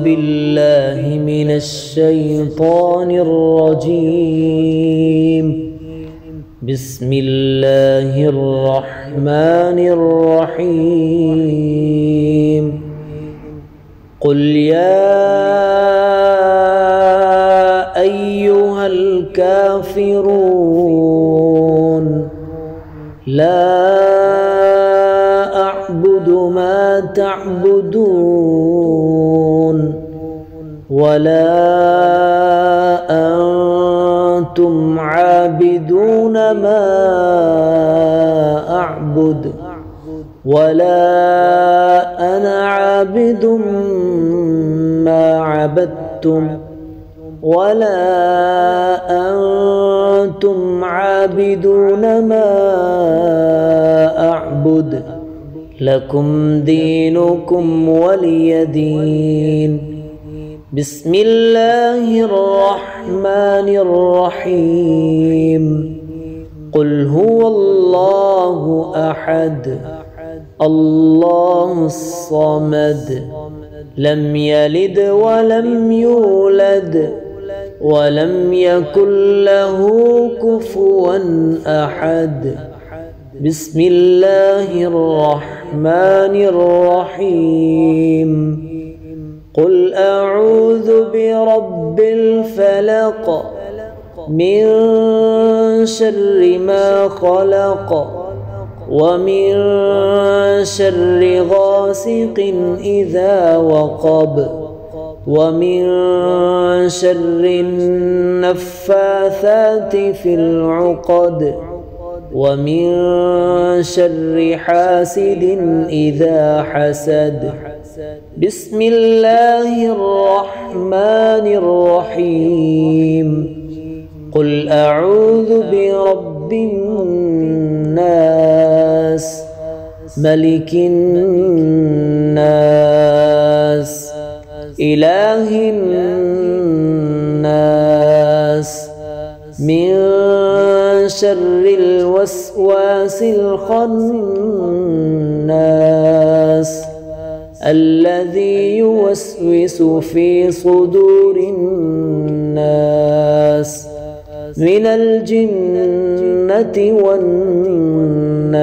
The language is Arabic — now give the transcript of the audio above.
بالله من الشيطان الرجيم. بسم الله الرحمن الرحيم. قل يا أيها الكافرون لا أعبد ما تعبدون ولا أنتم عابدون ما أعبد ولا أنا عابد ما عبدتم ولا أنتم عابدون ما أعبد لكم دينكم ولي دين. بسم الله الرحمن الرحيم. قل هو الله أحد الله الصمد لم يلد ولم يولد ولم يكن له كفوا أحد. بسم الله الرحمن الرحيم. قل أعوذ برب الفلق من شر ما خلق ومن شر غاسق إذا وقب ومن شر النفاثات في العقد ومن شر حاسد إذا حسد. بسم الله الرحمن الرحيم. قل أعوذ برب الناس ملك الناس إله الناس من شر الوسواس الخناس الذي يوسوس في صدور الناس من الجنة والناس.